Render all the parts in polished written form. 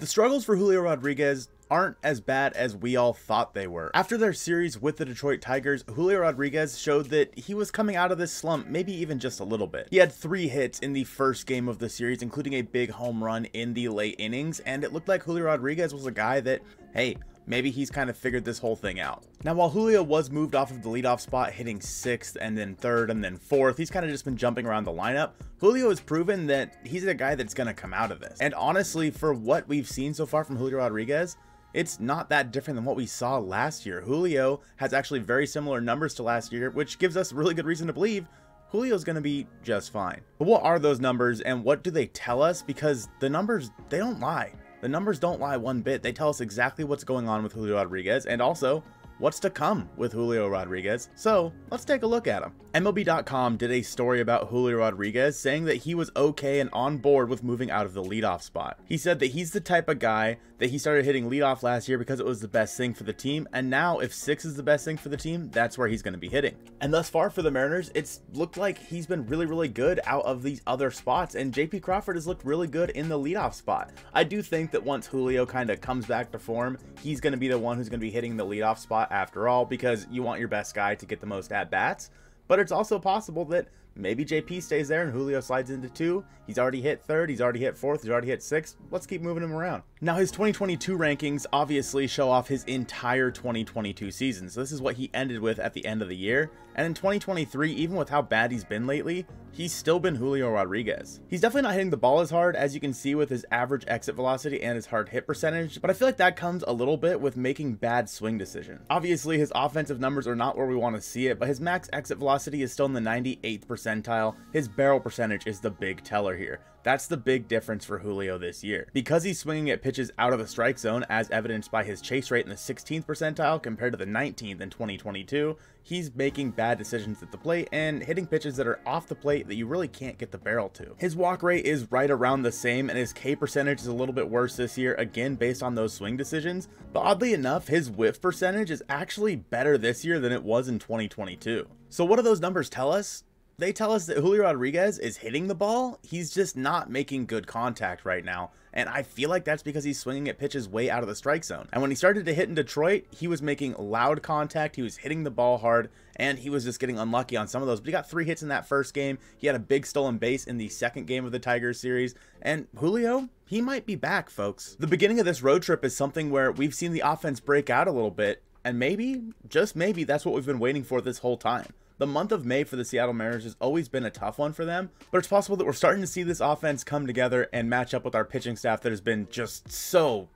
The struggles for Julio Rodriguez aren't as bad as we all thought they were. After their series with the Detroit Tigers, Julio Rodriguez showed that he was coming out of this slump, maybe even just a little bit. He had 3 hits in the first game of the series, including a big home run in the late innings, and it looked like Julio Rodriguez was a guy that, hey, maybe he's kind of figured this whole thing out. Now, while Julio was moved off of the leadoff spot, hitting 6th and then 3rd and then 4th, he's kind of just been jumping around the lineup. Julio has proven that he's a guy that's going to come out of this. And honestly, for what we've seen so far from Julio Rodriguez, it's not that different than what we saw last year. Julio has actually very similar numbers to last year, which gives us really good reason to believe Julio's going to be just fine. But what are those numbers and what do they tell us? Because the numbers, they don't lie. The numbers don't lie one bit. They tell us exactly what's going on with Julio Rodriguez and also what's to come with Julio Rodriguez. So let's take a look at him. MLB.com did a story about Julio Rodriguez saying that he was okay and on board with moving out of the leadoff spot. He said that he's the type of guy that he started hitting leadoff last year because it was the best thing for the team, and now if 6 is the best thing for the team, that's where he's going to be hitting. And thus far for the Mariners, it's looked like he's been really good out of these other spots, and JP Crawford has looked really good in the leadoff spot. I do think that once Julio kind of comes back to form, he's going to be the one who's going to be hitting the leadoff spot after all, because you want your best guy to get the most at-bats. But it's also possible that maybe JP stays there and Julio slides into 2. He's already hit 3rd, he's already hit 4th, he's already hit 6th. Let's keep moving him around. Now, his 2022 rankings obviously show off his entire 2022 season. So this is what he ended with at the end of the year. And in 2023, even with how bad he's been lately, he's still been Julio Rodriguez. He's definitely not hitting the ball as hard, as you can see with his average exit velocity and his hard hit percentage, but I feel like that comes a little bit with making bad swing decisions. Obviously, his offensive numbers are not where we want to see it, but his max exit velocity is still in the 98th percentile. His barrel percentage is the big teller here. That's the big difference for Julio this year. Because he's swinging at pitches out of the strike zone, as evidenced by his chase rate in the 16th percentile compared to the 19th in 2022, he's making bad decisions at the plate and hitting pitches that are off the plate that you really can't get the barrel to. His walk rate is right around the same, and his K percentage is a little bit worse this year, again based on those swing decisions, but oddly enough, his whiff percentage is actually better this year than it was in 2022. So what do those numbers tell us? They tell us that Julio Rodriguez is hitting the ball, he's just not making good contact right now, and I feel like that's because he's swinging at pitches way out of the strike zone. And when he started to hit in Detroit, he was making loud contact, he was hitting the ball hard, and he was just getting unlucky on some of those. But he got 3 hits in that first game, he had a big stolen base in the second game of the Tigers series, and Julio, he might be back, folks. The beginning of this road trip is something where we've seen the offense break out a little bit, and maybe, just maybe, that's what we've been waiting for this whole time. The month of May for the Seattle Mariners has always been a tough one for them, but it's possible that we're starting to see this offense come together and match up with our pitching staff that has been just so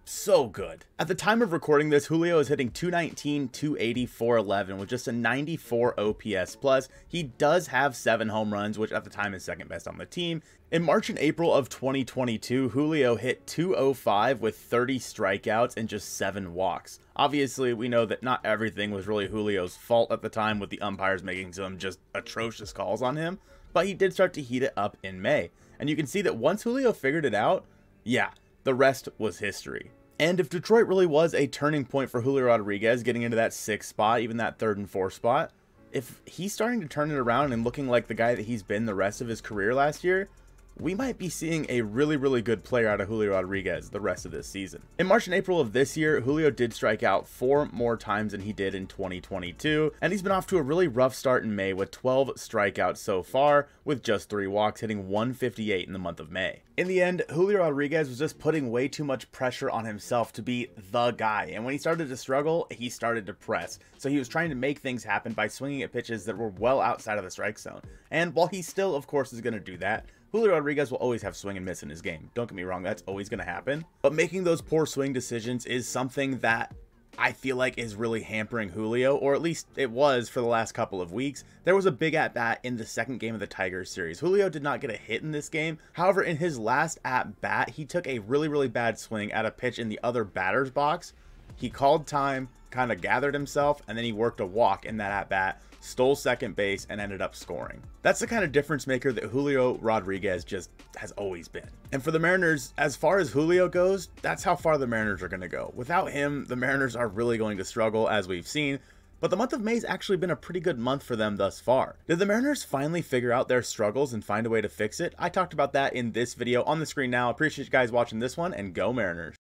good. At the time of recording this, Julio is hitting 219, 280, 411 with just a 94 OPS plus. He does have 7 home runs, which at the time is second best on the team. In March and April of 2022, Julio hit 205 with 30 strikeouts and just 7 walks. Obviously, we know that not everything was really Julio's fault at the time, with the umpires making some just atrocious calls on him, but he did start to heat it up in May. And you can see that once Julio figured it out, yeah, the rest was history. And if Detroit really was a turning point for Julio Rodriguez getting into that 6th spot, even that 3rd and 4th spot, if he's starting to turn it around and looking like the guy that he's been the rest of his career last year, we might be seeing a really good player out of Julio Rodriguez the rest of this season. In March and April of this year, Julio did strike out 4 more times than he did in 2022, and he's been off to a really rough start in May with 12 strikeouts so far, with just 3 walks, hitting 158 in the month of May. In the end, Julio Rodriguez was just putting way too much pressure on himself to be the guy, and when he started to struggle, he started to press. So he was trying to make things happen by swinging at pitches that were well outside of the strike zone. And while he still, of course, is going to do that, Julio Rodriguez will always have swing and miss in his game. Don't get me wrong, that's always going to happen. But making those poor swing decisions is something that I feel like is really hampering Julio, or at least it was for the last couple of weeks. There was a big at-bat in the second game of the Tigers series. Julio did not get a hit in this game. However, in his last at-bat, he took a really bad swing at a pitch in the other batter's box. He called time, kind of gathered himself, and then he worked a walk in that at-bat, stole second base, and ended up scoring. That's the kind of difference maker that Julio Rodriguez just has always been. And for the Mariners, as far as Julio goes, that's how far the Mariners are going to go. Without him, the Mariners are really going to struggle, as we've seen. But the month of May has actually been a pretty good month for them thus far. Did the Mariners finally figure out their struggles and find a way to fix it? I talked about that in this video on the screen now. Appreciate you guys watching this one, and go Mariners.